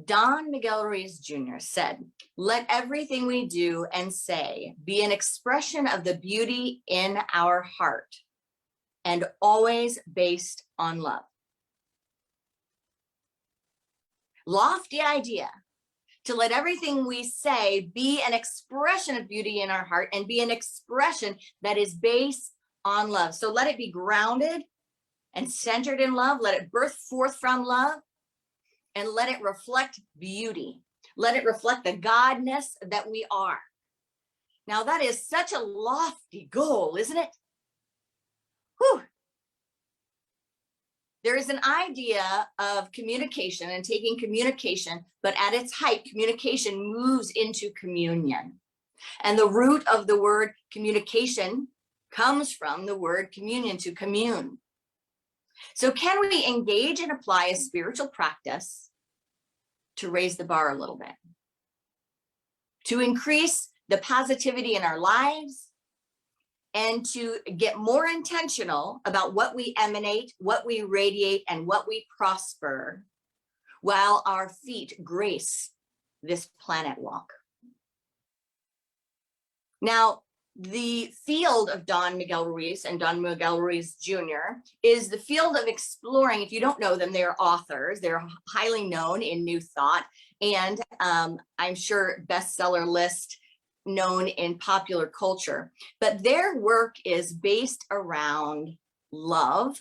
Don Miguel Ruiz Jr. said, "Let everything we do and say be an expression of the beauty in our heart and always based on love." Lofty idea, to let everything we say be an expression of beauty in our heart and be an expression that is based on love. So let it be grounded and centered in love. Let it birth forth from love. And let it reflect beauty. Let it reflect the godness that we are. Now, that is such a lofty goal, isn't it? Whew. There is an idea of communication and taking communication, but at its height, communication moves into communion. And the root of the word communication comes from the word communion, to commune. So can we engage and apply a spiritual practice to raise the bar a little bit, to increase the positivity in our lives, and to get more intentional about what we emanate, what we radiate, and what we prosper while our feet grace this planet walk? Now, the field of Don Miguel Ruiz and Don Miguel Ruiz Jr. is the field of exploring. If you don't know them, they're authors. They're highly known in New Thought, and I'm sure bestseller list, known in popular culture. But their work is based around love,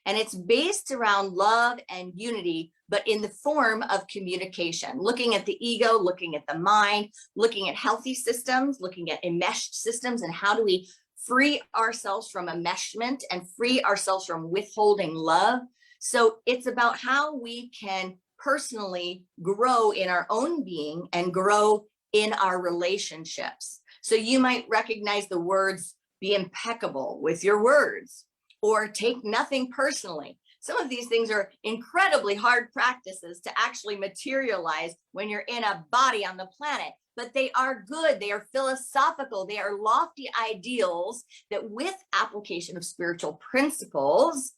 and it's based around love and unity, but in the form of communication, looking at the ego, looking at the mind, looking at healthy systems, looking at enmeshed systems, and how do we free ourselves from enmeshment and free ourselves from withholding love. So it's about how we can personally grow in our own being and grow in our relationships. So you might recognize the words, be impeccable with your words, or take nothing personally. Some of these things are incredibly hard practices to actually materialize when you're in a body on the planet, but they are good. They are philosophical. They are lofty ideals that with application of spiritual principles,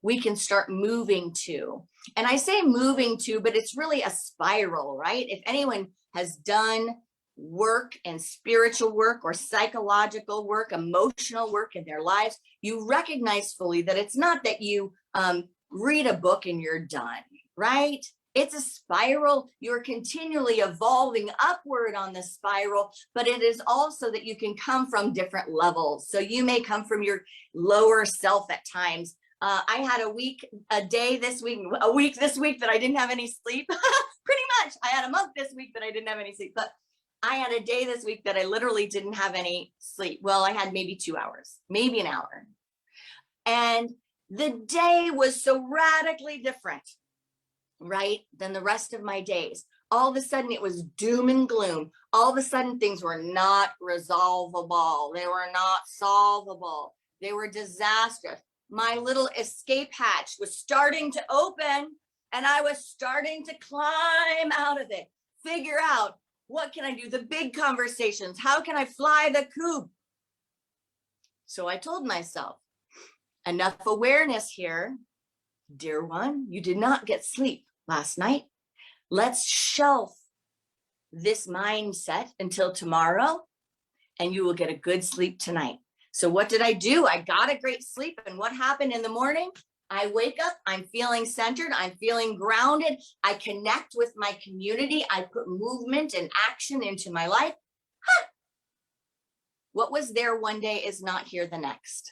we can start moving to. And I say moving to, but it's really a spiral, right? If anyone has done work and spiritual work or psychological work, emotional work in their lives, you recognize fully that it's not that you read a book and you're done, right? It's a spiral. You're continually evolving upward on the spiral, but it is also that you can come from different levels. So you may come from your lower self at times. I had a week this week that I didn't have any sleep. Pretty much. I had a month this week that I didn't have any sleep, but I had a day this week that I literally didn't have any sleep. Well, I had maybe 2 hours, maybe an hour. And the day was so radically different, right, than the rest of my days. All of a sudden it was doom and gloom. All of a sudden things were not resolvable. They were not solvable. They were disastrous. My little escape hatch was starting to open, and I was starting to climb out of it, figure out, what can I do? The big conversations. How can I fly the coop? So I told myself, enough awareness here. Dear one, you did not get sleep last night. Let's shelf this mindset until tomorrow, and you will get a good sleep tonight. So what did I do? I got a great sleep. And what happened in the morning? I wake up, I'm feeling centered, I'm feeling grounded, I connect with my community, I put movement and action into my life. What was there one day is not here the next.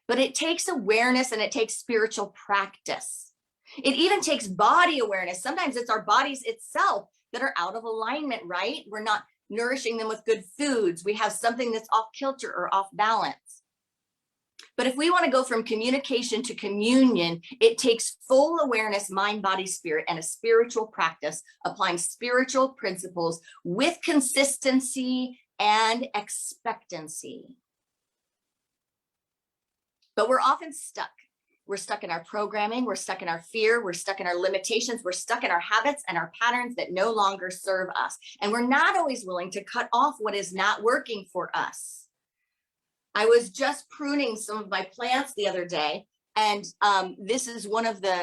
But it takes awareness and it takes spiritual practice. It even takes body awareness. Sometimes it's our bodies itself that are out of alignment, right? We're not nourishing them with good foods. We have something that's off kilter or off balance. But if we want to go from communication to communion, it takes full awareness, mind, body, spirit, and a spiritual practice, applying spiritual principles with consistency and expectancy. But we're often stuck. We're stuck in our programming, we're stuck in our fear, we're stuck in our limitations, we're stuck in our habits and our patterns that no longer serve us. And we're not always willing to cut off what is not working for us. I was just pruning some of my plants the other day, And this is one of the,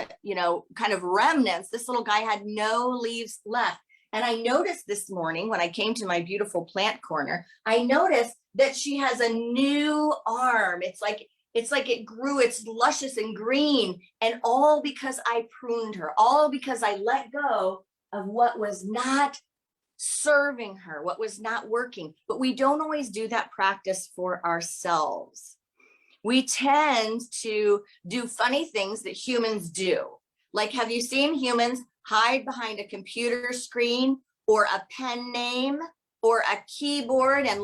kind of remnants. This little guy had no leaves left. And I noticed this morning when I came to my beautiful plant corner, I noticed that she has a new arm. It's like it grew, it's luscious and green, and all because I pruned her, all because I let go of what was not serving her, what was not working. But we don't always do that practice for ourselves. We tend to do funny things that humans do. Like, have you seen humans hide behind a computer screen or a pen name or a keyboard and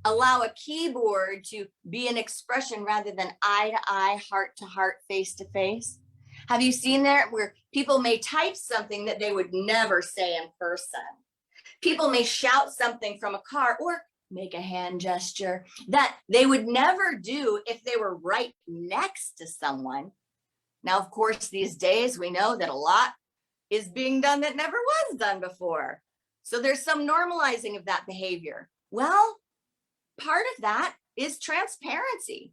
allow a keyboard to be an expression rather than eye to eye, heart to heart, face to face? Have you seen that where people may type something that they would never say in person? People may shout something from a car or make a hand gesture that they would never do if they were right next to someone. Now, of course, these days we know that a lot is being done that never was done before. So there's some normalizing of that behavior. Well, part of that is transparency.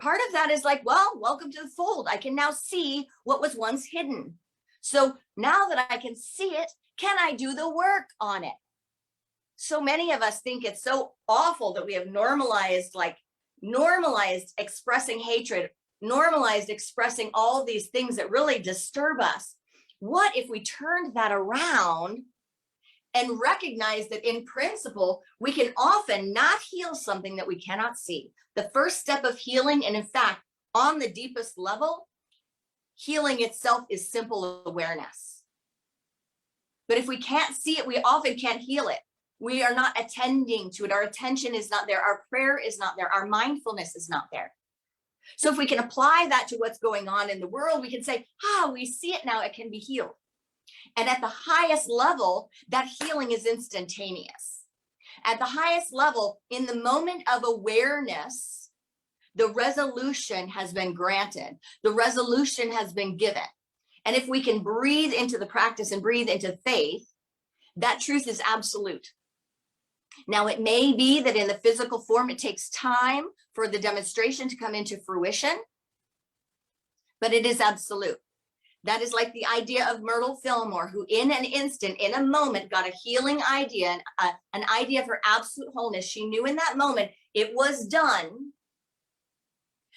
Part of that is like, well, welcome to the fold. I can now see what was once hidden. So now that I can see it, can I do the work on it? So many of us think it's so awful that we have normalized expressing hatred, normalized expressing all these things that really disturb us. What if we turned that around and recognize that in principle, we can often not heal something that we cannot see? The first step of healing, and in fact, on the deepest level, healing itself is simple awareness. But if we can't see it, we often can't heal it. We are not attending to it. Our attention is not there. Our prayer is not there. Our mindfulness is not there. So if we can apply that to what's going on in the world, we can say, we see it now, it can be healed. And at the highest level, that healing is instantaneous. At the highest level, in the moment of awareness, the resolution has been granted. The resolution has been given. And if we can breathe into the practice and breathe into faith, that truth is absolute. Now, it may be that in the physical form, it takes time for the demonstration to come into fruition, but it is absolute. That is like the idea of Myrtle Fillmore, who in an instant, in a moment, got a healing idea, an idea of her absolute wholeness. She knew in that moment it was done,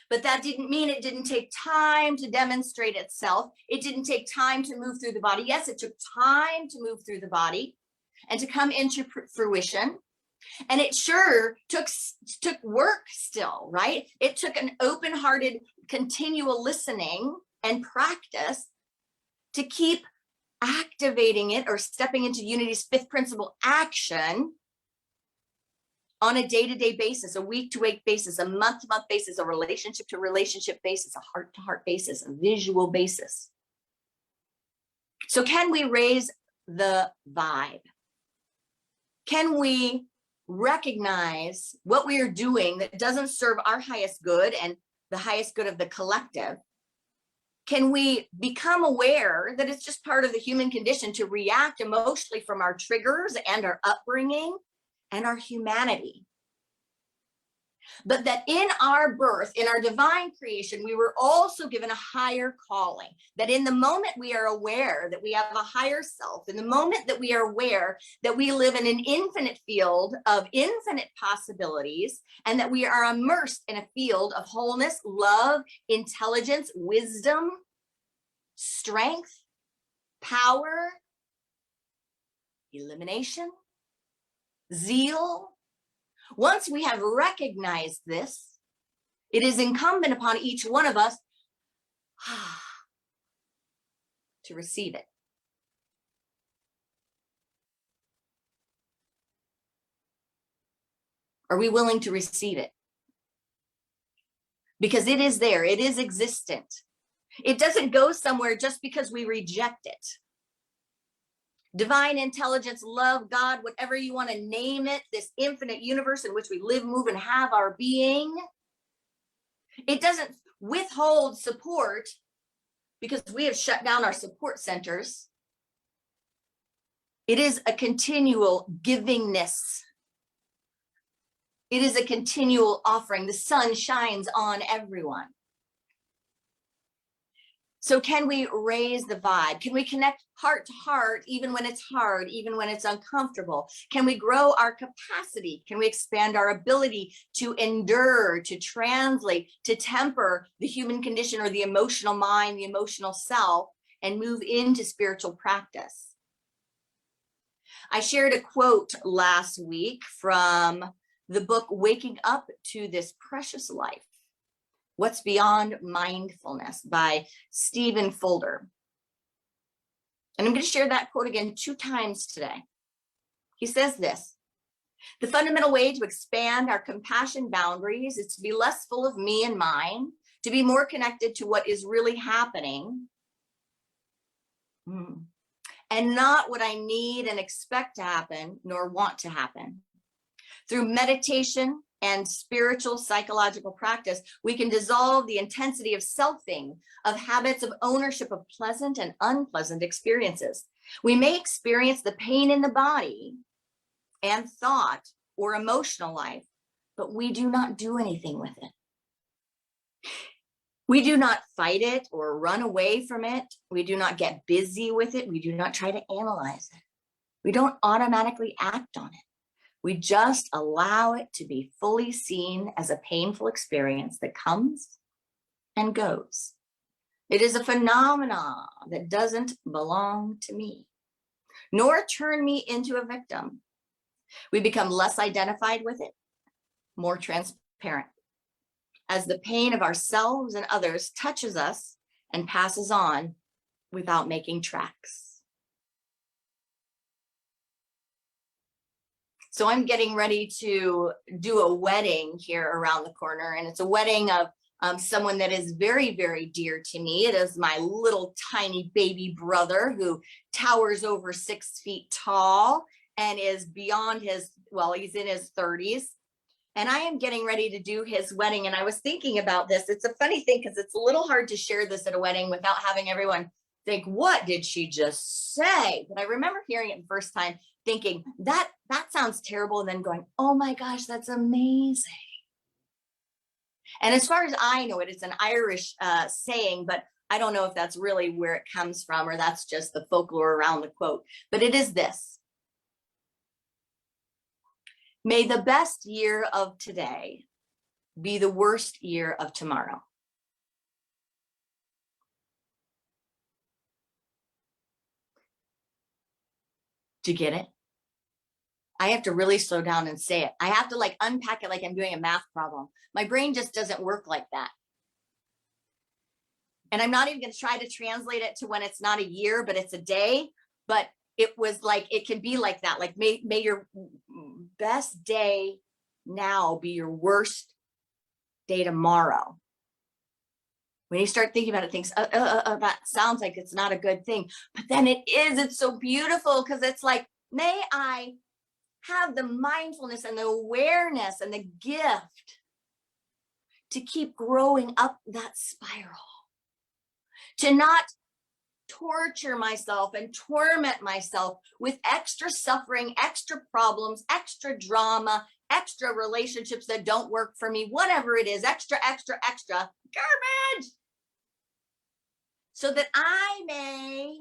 but that didn't mean it didn't take time to demonstrate itself. It didn't take time to move through the body. Yes, it took time to move through the body and to come into fruition. And it sure took work still, right? It took an open-hearted, continual listening and practice to keep activating it or stepping into Unity's fifth principle action on a day-to-day basis, a week-to-week basis, a month-to-month basis, a relationship-to-relationship basis, a heart-to-heart basis, a visual basis. So can we raise the vibe? Can we recognize what we are doing that doesn't serve our highest good and the highest good of the collective? Can we become aware that it's just part of the human condition to react emotionally from our triggers and our upbringing and our humanity? But that in our birth, in our divine creation, we were also given a higher calling. That in the moment we are aware that we have a higher self, in the moment that we are aware that we live in an infinite field of infinite possibilities, and that we are immersed in a field of wholeness, love, intelligence, wisdom, strength, power, elimination, zeal. Once we have recognized this, it is incumbent upon each one of us to receive it. Are we willing to receive it? Because it is there, it is existent. It doesn't go somewhere just because we reject it. Divine intelligence, love, God, whatever you want to name it, this infinite universe in which we live, move, and have our being, it doesn't withhold support because we have shut down our support centers. It is a continual givingness. It is a continual offering. The sun shines on everyone. So can we raise the vibe? Can we connect heart to heart, even when it's hard, even when it's uncomfortable? Can we grow our capacity? Can we expand our ability to endure, to translate, to temper the human condition or the emotional mind, the emotional self, and move into spiritual practice? I shared a quote last week from the book, Waking Up to This Precious Life. What's Beyond Mindfulness by Stephen Folder. And I'm going to share that quote again 2 times today. He says this: the fundamental way to expand our compassion boundaries is to be less full of me and mine, to be more connected to what is really happening, and not what I need and expect to happen, nor want to happen. Through meditation and spiritual psychological practice, we can dissolve the intensity of selfing, of habits of ownership of pleasant and unpleasant experiences. We may experience the pain in the body and thought or emotional life, but we do not do anything with it. We do not fight it or run away from it. We do not get busy with it. We do not try to analyze it. We don't automatically act on it. We just allow it to be fully seen as a painful experience that comes and goes. It is a phenomenon that doesn't belong to me, nor turn me into a victim. We become less identified with it, more transparent, as the pain of ourselves and others touches us and passes on without making tracks. So I'm getting ready to do a wedding here around the corner, and it's a wedding of someone that is very, very dear to me. It is my little tiny baby brother who towers over 6 feet tall and is beyond his, well, he's in his 30s. And I am getting ready to do his wedding. And I was thinking about this. It's a funny thing because it's a little hard to share this at a wedding without having everyone think, what did she just say? But I remember hearing it the first time thinking that sounds terrible, and then going, oh my gosh, that's amazing. And as far as I know it, it's an Irish saying, but I don't know if that's really where it comes from or that's just the folklore around the quote. But it is this: may the best year of today be the worst year of tomorrow. Do you get it? I have to really slow down and say it. I have to like unpack it like I'm doing a math problem. My brain just doesn't work like that. And I'm not even going to try to translate it to when it's not a year, but it's a day. But it was like, it can be like that. Like may your best day now be your worst day tomorrow. When you start thinking about it, things, that sounds like it's not a good thing. But then it is. It's so beautiful because it's like, may I have the mindfulness and the awareness and the gift to keep growing up that spiral, to not torture myself and torment myself with extra suffering, extra problems, extra drama, extra relationships that don't work for me, whatever it is, extra garbage, so that I may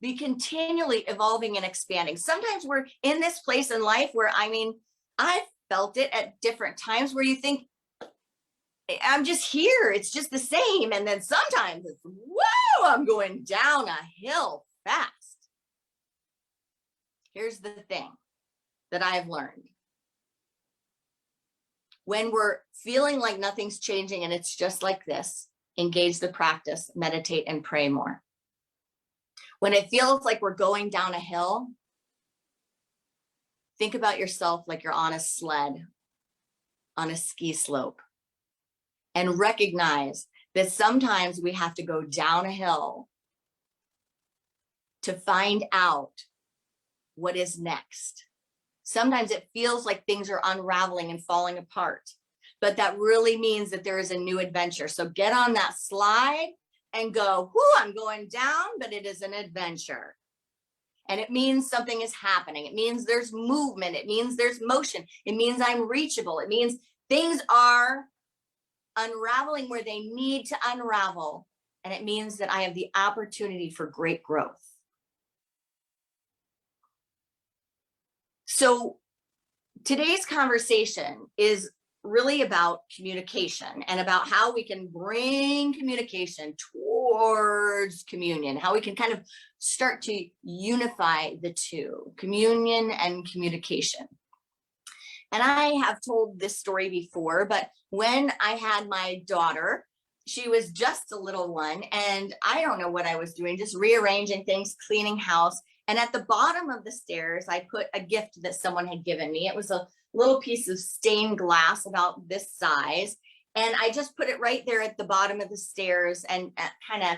be continually evolving and expanding. Sometimes we're in this place in life where, I mean, I've felt it at different times where you think, I'm just here, it's just the same. And then sometimes it's, whoa, I'm going down a hill fast. Here's the thing that I've learned. When we're feeling like nothing's changing and it's just like this, engage the practice, meditate, and pray more. When it feels like we're going down a hill, think about yourself like you're on a sled, on a ski slope, and recognize that sometimes we have to go down a hill to find out what is next. Sometimes it feels like things are unraveling and falling apart, but that really means that there is a new adventure. So get on that slide and go, whoo, I'm going down, but it is an adventure. And it means something is happening. It means there's movement. It means there's motion. It means I'm reachable. It means things are unraveling where they need to unravel. And it means that I have the opportunity for great growth. So today's conversation is really about communication and about how we can bring communication towards communion, how we can kind of start to unify the two, communion and communication. And I have told this story before, but when I had my daughter, she was just a little one, and I don't know what I was doing, just rearranging things, cleaning house. And at the bottom of the stairs, I put a gift that someone had given me. It was a little piece of stained glass about this size. And I just put it right there at the bottom of the stairs and kind of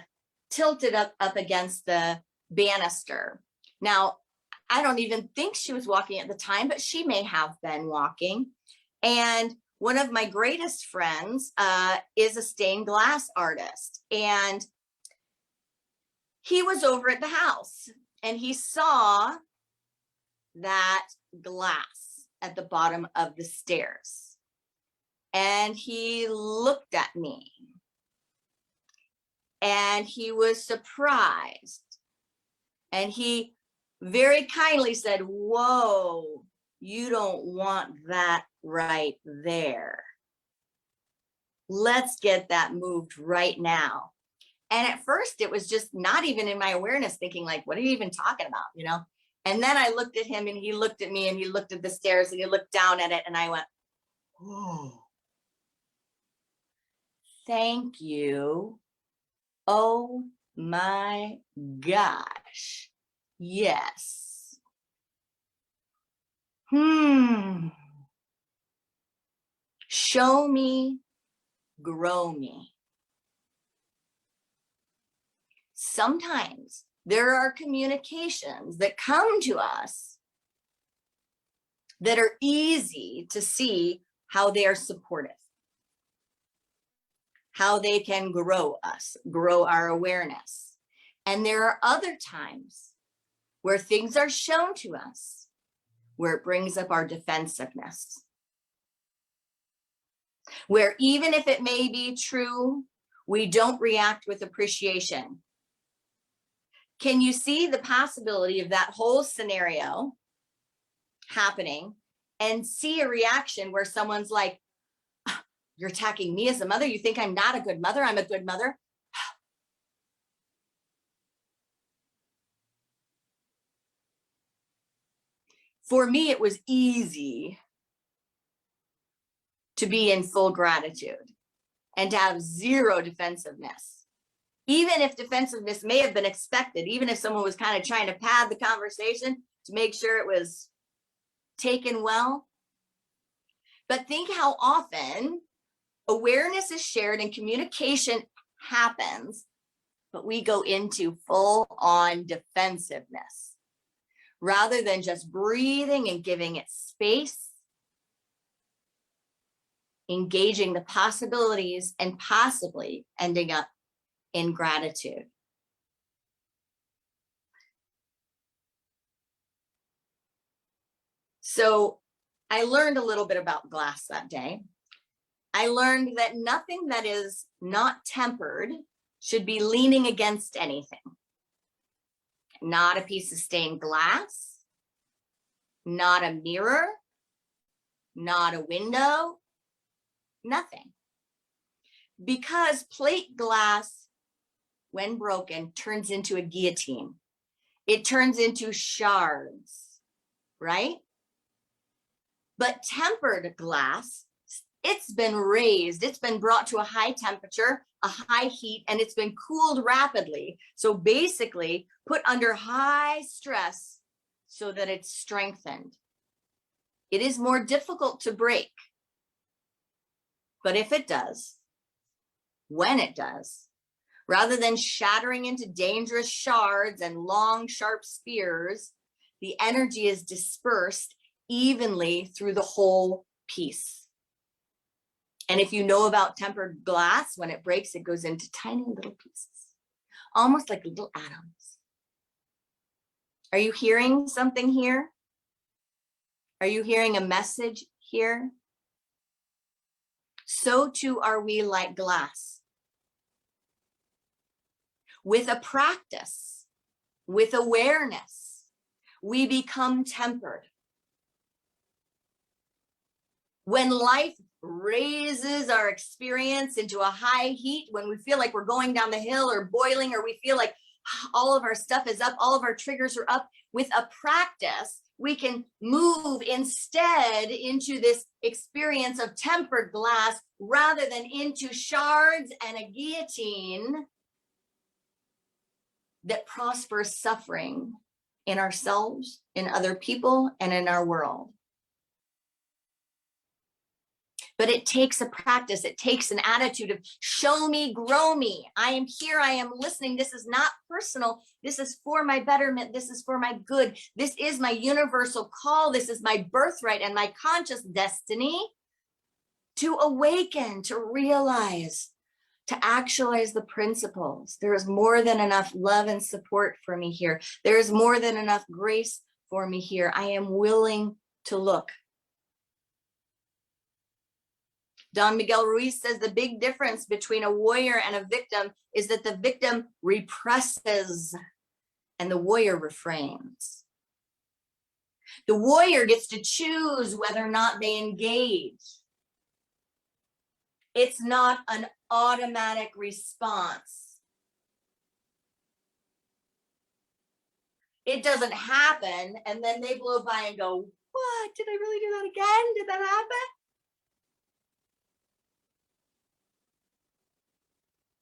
tilted up against the banister. Now, I don't even think she was walking at the time, but she may have been walking. And one of my greatest friends is a stained glass artist. And he was over at the house and he saw that glass at the bottom of the stairs. And he looked at me and he was surprised. And he very kindly said, "Whoa, you don't want that right there. Let's get that moved right now." And at first it was just not even in my awareness, thinking like, what are you even talking about, you know? And then I looked at him and he looked at me and he looked at the stairs and he looked down at it and I went, "Oh, thank you. Oh my gosh. Yes. Show me, grow me." Sometimes there are communications that come to us that are easy to see how they are supportive, how they can grow us, grow our awareness. And there are other times where things are shown to us where it brings up our defensiveness, where even if it may be true, we don't react with appreciation. Can you see the possibility of that whole scenario happening and see a reaction where someone's like, "You're attacking me as a mother? You think I'm not a good mother? I'm a good mother." For me, it was easy to be in full gratitude and to have zero defensiveness. Even if defensiveness may have been expected, even if someone was kind of trying to pad the conversation to make sure it was taken well. But think how often awareness is shared and communication happens, but we go into full on defensiveness rather than just breathing and giving it space, engaging the possibilities, and possibly ending up in gratitude. So I learned a little bit about glass that day. I learned that nothing that is not tempered should be leaning against anything. Not a piece of stained glass, not a mirror, not a window, nothing. Because plate glass, when broken, turns into a guillotine. It turns into shards, right? But tempered glass, it's been raised, it's been brought to a high temperature, a high heat, and it's been cooled rapidly. So basically put under high stress so that it's strengthened. It is more difficult to break. But if it does, when it does, rather than shattering into dangerous shards and long, sharp spears, the energy is dispersed evenly through the whole piece. And if you know about tempered glass, when it breaks, it goes into tiny little pieces, almost like little atoms. Are you hearing something here? Are you hearing a message here? so too are we like glass. With a practice, with awareness, we become tempered. When life raises our experience into a high heat, when we feel like we're going down the hill or boiling, or we feel like all of our stuff is up, all of our triggers are up, with a practice, we can move instead into this experience of tempered glass rather than into shards and a guillotine that prospers suffering in ourselves, in other people, and in our world. But it takes a practice. It takes an attitude of show me, grow me. I am here. I am listening. This is not personal. This is for my betterment. This is for my good. This is my universal call. This is my birthright and my conscious destiny to awaken, to realize, to actualize the principles. There is more than enough love and support for me here. There is more than enough grace for me here. I am willing to look. Don Miguel Ruiz says the big difference between a warrior and a victim is that the victim represses and the warrior refrains. The warrior gets to choose whether or not they engage. It's not an automatic response. It doesn't happen and then they blow by and go, what? Did I really do that again? Did that happen?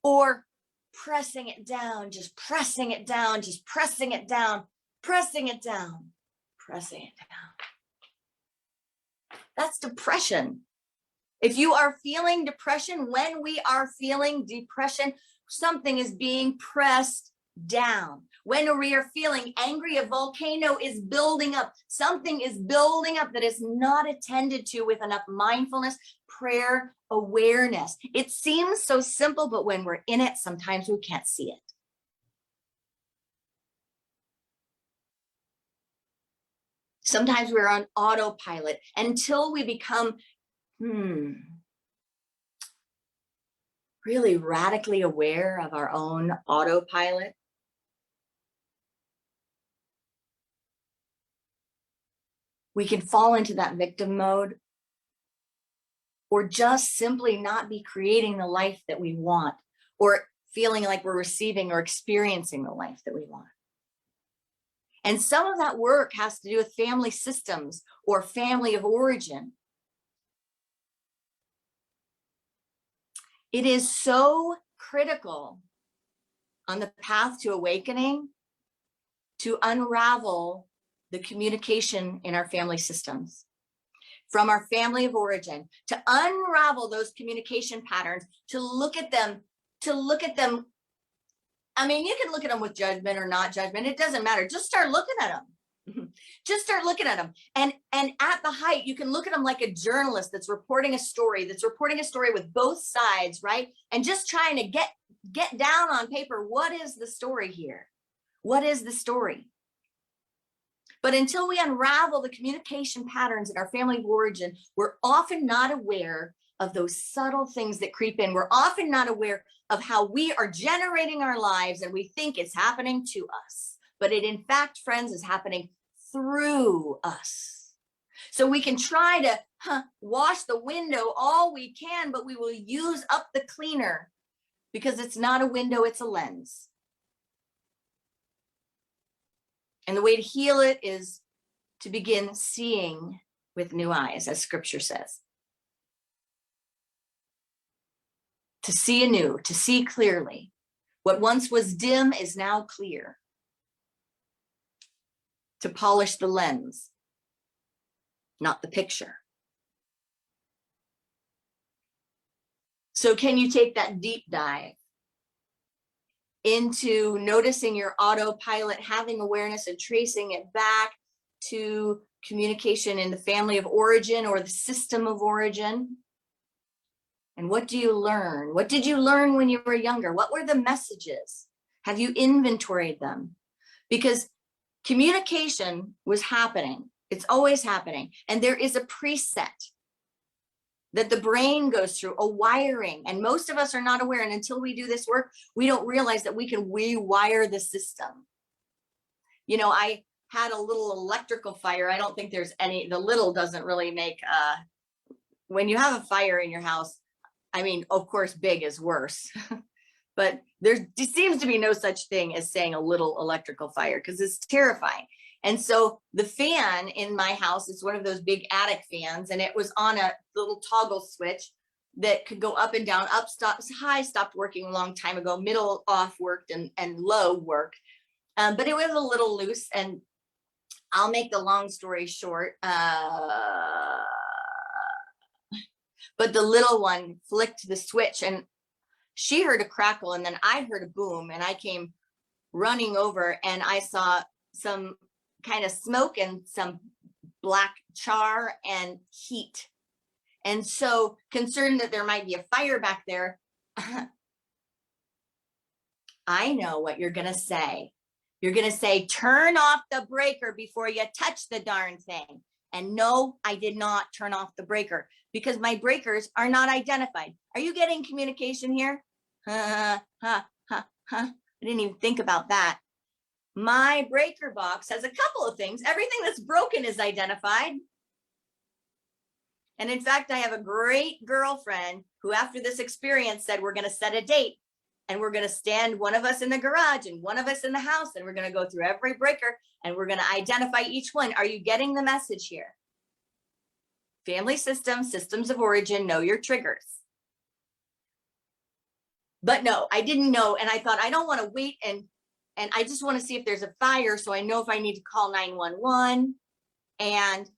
Or pressing it down, just pressing it down, just pressing it down, pressing it down, pressing it down. That's depression. If you are feeling depression, when we are feeling depression, something is being pressed down. When we are feeling angry, a volcano is building up. Something is building up that is not attended to with enough mindfulness, prayer, awareness. It seems so simple, but when we're in it, sometimes we can't see it. Sometimes we're on autopilot until we become really radically aware of our own autopilot. We can fall into that victim mode, or just simply not be creating the life that we want, or feeling like we're receiving or experiencing the life that we want. And some of that work has to do with family systems or family of origin. It is so critical on the path to awakening to unravel the communication in our family systems from our family of origin, to unravel those communication patterns, to look at them. I mean, you can look at them with judgment or not judgment. It doesn't matter. Just start looking at them. Just start looking at them. And at the height, you can look at them like a journalist that's reporting a story, with both sides, right? And just trying to get down on paper, what is the story here? What is the story? But until we unravel the communication patterns in our family of origin, we're often not aware of those subtle things that creep in. We're often not aware of how we are generating our lives and we think it's happening to us. But it, in fact, friends, is happening through us. So we can try to wash the window all we can, but we will use up the cleaner because it's not a window, it's a lens. And the way to heal it is to begin seeing with new eyes, as scripture says. To see anew, to see clearly. What once was dim is now clear. To polish the lens, not the picture. So can you take that deep dive into noticing your autopilot, having awareness and tracing it back to communication in the family of origin or the system of origin? And what do you learn? What did you learn when you were younger? What were the messages? Have you inventoried them? Because communication was happening. It's always happening. And there is a preset. that the brain goes through, a wiring. And most of us are not aware. And until we do this work, we don't realize that we can rewire the system. You know, I had a little electrical fire. I don't think there's any, the little doesn't really make, when you have a fire in your house, I mean, of course, big is worse, but there seems to be no such thing as saying a little electrical fire because it's terrifying. And so the fan in my house is one of those big attic fans, and it was on a little toggle switch that could go up and down. Up, stop, high stopped working a long time ago, middle off worked, and low worked. But it was a little loose, and I'll make the long story short. But the little one flicked the switch, and she heard a crackle, and then I heard a boom, and I came running over, and I saw some kind of smoke and some black char and heat. And so, concerned that there might be a fire back there, I know what you're going to say. You're going to say, turn off the breaker before you touch the darn thing. And no, I did not turn off the breaker because my breakers are not identified. Are you getting communication here? I didn't even think about that. My breaker box has a couple of things. Everything that's broken is identified. And in fact, I have a great girlfriend who, after this experience, said, we're going to set a date and we're going to stand one of us in the garage and one of us in the house. And we're going to go through every breaker and we're going to identify each one. Are you getting the message here? Family system, systems of origin, know your triggers. But no, I didn't know. And I thought, I don't want to wait. And I just want to see if there's a fire. So I know if I need to call 911. And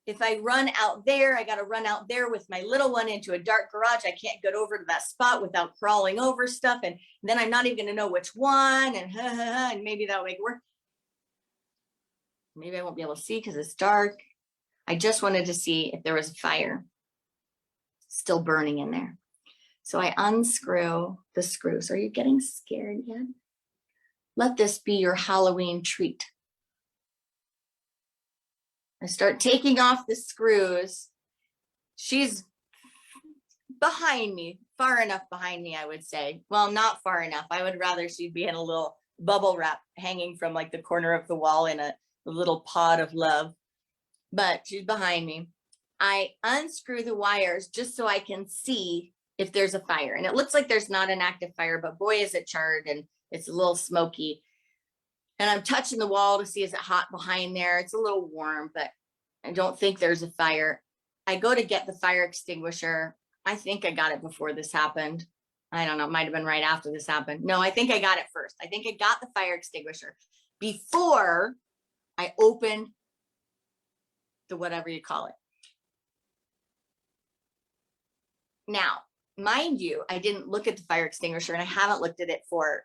if I run out there, I got to run out there with my little one into a dark garage. I can't get over to that spot without crawling over stuff. And then I'm not even going to know which one. And maybe that'll make it work. Maybe I won't be able to see because it's dark. I just wanted to see if there was a fire still burning in there. So I unscrew the screws. Are you getting scared yet? Let this be your Halloween treat. I start taking off the screws. She's behind me, far enough behind me, I would say. Well, not far enough. I would rather she'd be in a little bubble wrap hanging from like the corner of the wall in a little pod of love. But she's behind me. I unscrew the wires just so I can see if there's a fire. And it looks like there's not an active fire, but boy, is it charred and it's a little smoky. And I'm touching the wall to see, is it hot behind there? It's a little warm, but I don't think there's a fire. I go to get the fire extinguisher. I think I got it before this happened. I don't know, it might've been right after this happened. No, I think I got it first. I think I got the fire extinguisher before I opened the whatever you call it. Now, mind you, I didn't look at the fire extinguisher, and I haven't looked at it for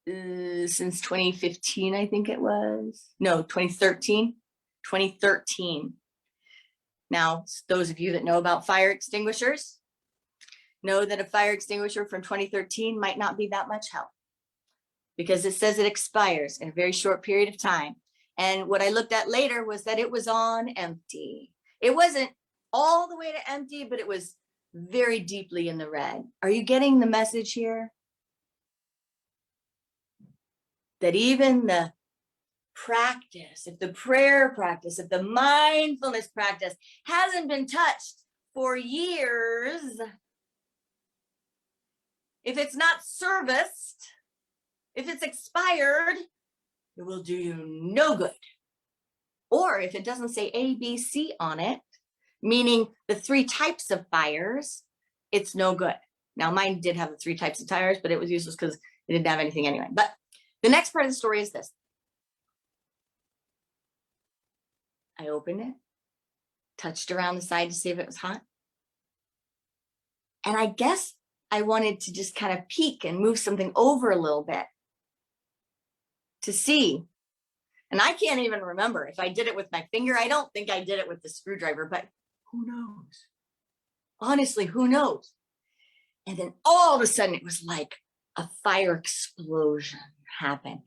since 2015, I think it was. No, 2013. 2013. Now, those of you that know about fire extinguishers know that a fire extinguisher from 2013 might not be that much help because it says it expires in a very short period of time. And what I looked at later was that it was on empty. It wasn't all the way to empty, but it was very deeply in the red. Are you getting the message here? That even the practice, if the prayer practice, if the mindfulness practice hasn't been touched for years, if it's not serviced, if it's expired, it will do you no good. Or if it doesn't say A, B, C on it, meaning the 3 types of fires, it's no good. Now mine did have the 3 types of tires, but it was useless because it didn't have anything anyway. But the next part of the story is this. I opened it, touched around the side to see if it was hot. And I guess I wanted to just kind of peek and move something over a little bit to see. And I can't even remember if I did it with my finger. I don't think I did it with the screwdriver, but who knows? Honestly, who knows? And then all of a sudden it was like a fire explosion happened.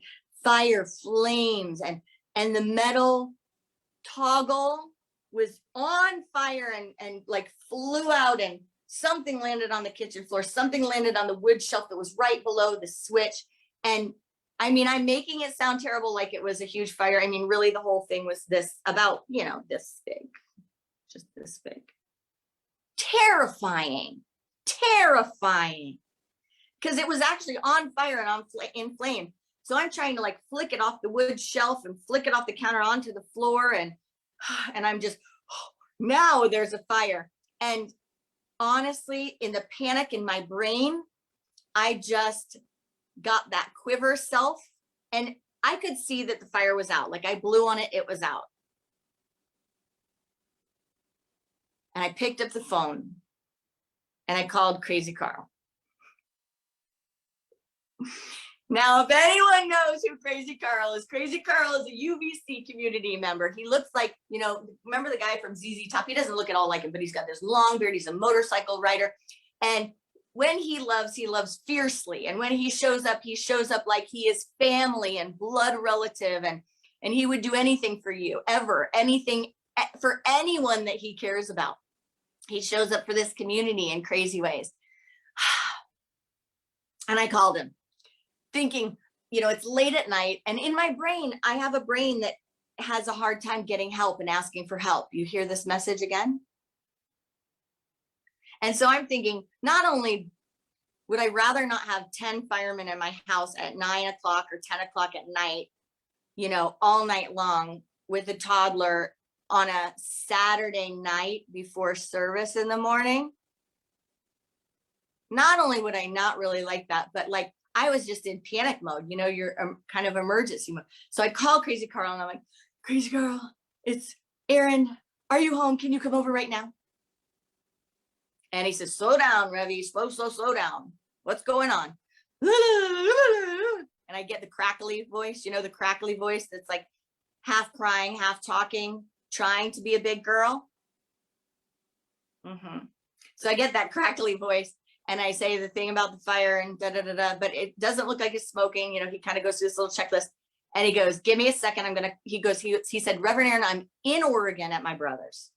Fire flames and the metal toggle was on fire and like flew out, and something landed on the kitchen floor. Something landed on the wood shelf that was right below the switch. And I mean, I'm making it sound terrible, like it was a huge fire. I mean, really the whole thing was this, about, you know, this big, just this big. Terrifying, terrifying, because it was actually on fire and in flame. So I'm trying to like flick it off the wood shelf and flick it off the counter onto the floor. And I'm just, now there's a fire. And honestly, in the panic in my brain, I just got that quiver self, and I could see that the fire was out. Like I blew on it, it was out. And I picked up the phone and I called Crazy Carl. Now, if anyone knows who Crazy Carl is a UVC community member. He looks like, you know, remember the guy from ZZ Top? He doesn't look at all like him, but he's got this long beard. He's a motorcycle rider. And when he loves fiercely. And when he shows up like he is family and blood relative. And he would do anything for you, ever, anything for anyone that he cares about. He shows up for this community in crazy ways. And I called him thinking, you know, it's late at night. And in my brain, I have a brain that has a hard time getting help and asking for help. You hear this message again? And so I'm thinking, not only would I rather not have 10 firemen in my house at 9 o'clock or 10 o'clock at night, you know, all night long with a toddler on a Saturday night before service in the morning. Not only would I not really like that, but like I was just in panic mode, you know, you're kind of emergency mode. So I called Crazy Carl and I'm like, Crazy Carl, it's Erin. Are you home? Can you come over right now? And he says, slow down, Revy, slow down. What's going on? And I get the crackly voice, you know, the crackly voice that's like half crying, half talking, trying to be a big girl. So I get that crackly voice. And I say the thing about the fire and but it doesn't look like it's smoking. You know, he kind of goes through this little checklist and he goes, give me a second. He said, Reverend Erin, I'm in Oregon at my brother's.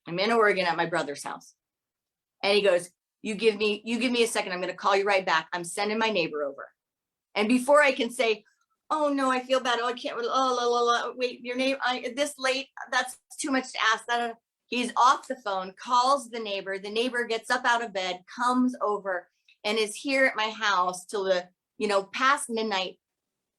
I'm in Oregon at my brother's house. And he goes, you give me a second. I'm going to call you right back. I'm sending my neighbor over. And before I can say, oh no, I feel bad. Oh, I can't. Wait, your neighbor, this late, that's too much to ask. He's off the phone, calls the neighbor. The neighbor gets up out of bed, comes over, and is here at my house till the, you know, past midnight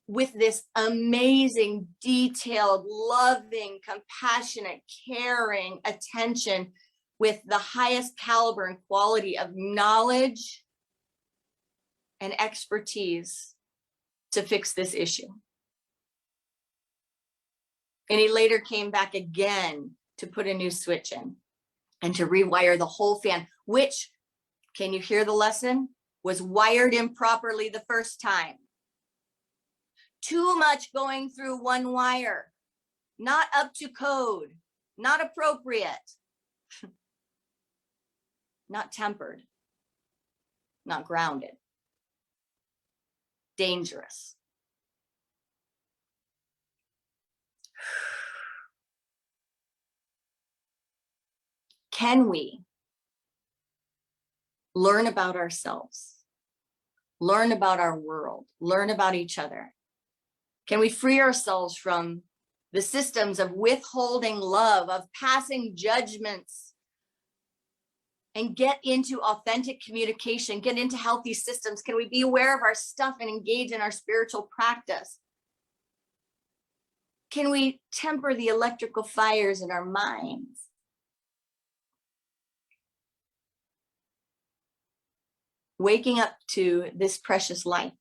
with this amazing, detailed, loving, compassionate, caring attention with the highest caliber and quality of knowledge and expertise to fix this issue. And he later came back again to put a new switch in and to rewire the whole fan, which, can you hear the lesson, was wired improperly the first time. Too much going through one wire, not up to code, not appropriate, not tempered, not grounded, dangerous. Can we learn about ourselves, learn about our world, learn about each other? Can we free ourselves from the systems of withholding love, of passing judgments, and get into authentic communication, get into healthy systems? Can we be aware of our stuff and engage in our spiritual practice? Can we temper the electrical fires in our minds? Waking up to this precious life.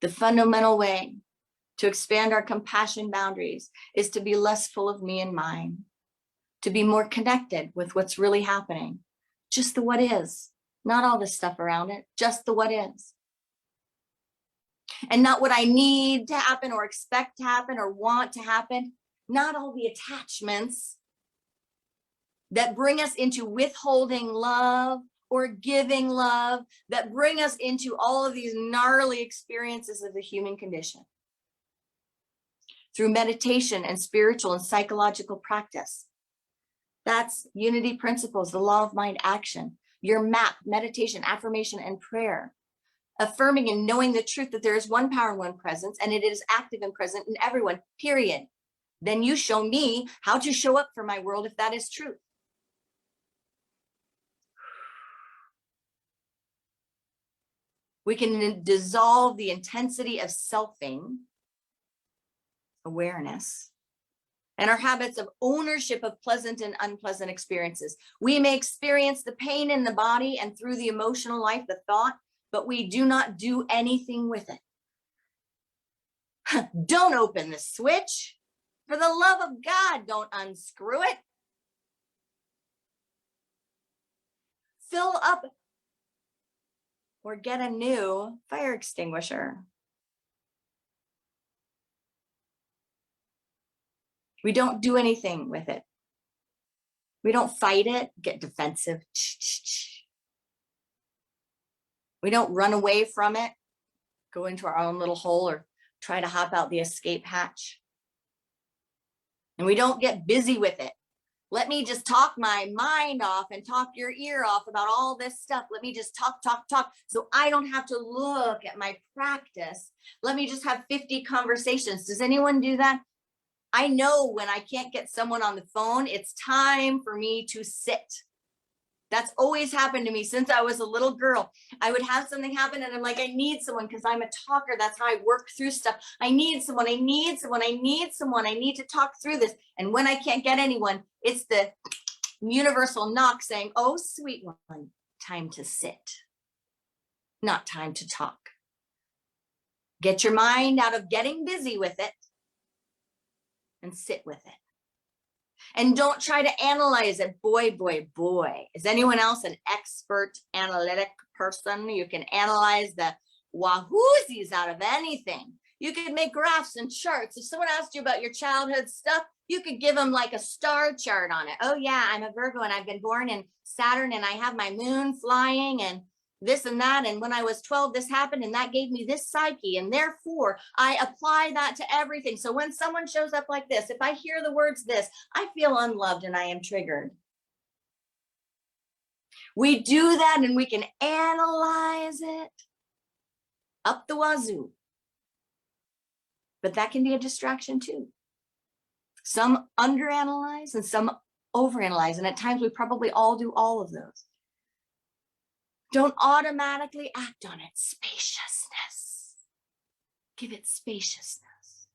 The fundamental way to expand our compassion boundaries is to be less full of me and mine, to be more connected with what's really happening, just the what is, not all this stuff around it, just the what is. And not what I need to happen or expect to happen or want to happen, not all the attachments that bring us into withholding love or giving love, that bring us into all of these gnarly experiences of the human condition. through meditation and spiritual and psychological practice. That's unity principles, the law of mind action, your map, meditation, affirmation, and prayer. Affirming and knowing the truth that there is one power and one presence, and it is active and present in everyone, period. Then you show me how to show up for my world if that is truth. We can dissolve the intensity of selfing, awareness, and our habits of ownership of pleasant and unpleasant experiences. We may experience the pain in the body and through the emotional life, the thought, but we do not do anything with it. Don't open the switch. For the love of God, don't unscrew it. Fill up or get a new fire extinguisher. We don't do anything with it. We don't fight it, get defensive. We don't run away from it, go into our own little hole or try to hop out the escape hatch. And we don't get busy with it. Let me just talk my mind off and talk your ear off about all this stuff. Let me just talk, so I don't have to look at my practice. Let me just have 50 conversations. Does anyone do that? I know when I can't get someone on the phone, it's time for me to sit. That's always happened to me since I was a little girl. I would have something happen and I'm like, I need someone because I'm a talker. That's how I work through stuff. I need someone, I need someone, I need someone. I need to talk through this. And when I can't get anyone, it's the universal knock saying, oh, sweet one, time to sit, not time to talk. Get your mind out of getting busy with it and sit with it. And don't try to analyze it. Boy. Is anyone else an expert analytic person? You can analyze the wahoozies out of anything. You could make graphs and charts. If someone asked you about your childhood stuff, you could give them like a star chart on it. Oh yeah, I'm a Virgo and I've been born in Saturn and I have my moon flying and this and that. And when I was 12, this happened and that gave me this psyche. And therefore I apply that to everything. So when someone shows up like this, if I hear the words this, I feel unloved and I am triggered. We do that and we can analyze it up the wazoo. But that can be a distraction too. Some underanalyze and some overanalyze. And at times we probably all do all of those. Don't automatically act on it. Spaciousness. Give it spaciousness.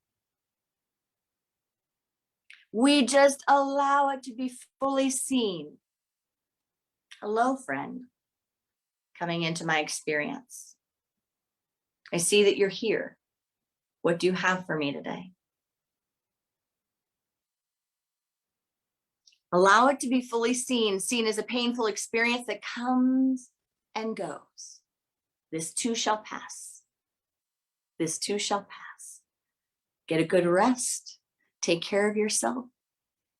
We just allow it to be fully seen. Hello, friend, coming into my experience. I see that you're here. What do you have for me today? Allow it to be fully seen as a painful experience that comes and goes. This too shall pass. This too shall pass. Get a good rest. Take care of yourself.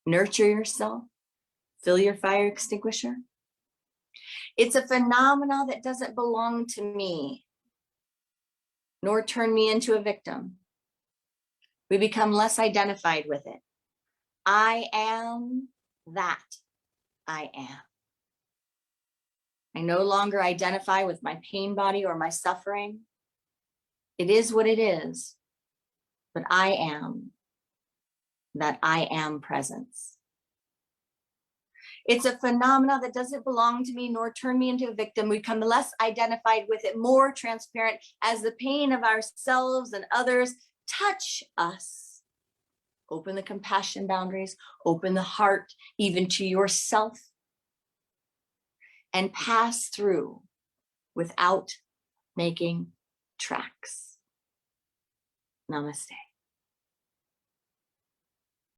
Nurture yourself. Fill your fire extinguisher. It's a phenomenon that doesn't belong to me, nor turn me into a victim. We become less identified with it. I am that I am. I no longer identify with my pain body or my suffering. It is what it is, but I am that I am presence. It's a phenomenon that doesn't belong to me nor turn me into a victim. We become less identified with it, more transparent as the pain of ourselves and others touch us. Open the compassion boundaries, open the heart even to yourself, and pass through without making tracks. Namaste.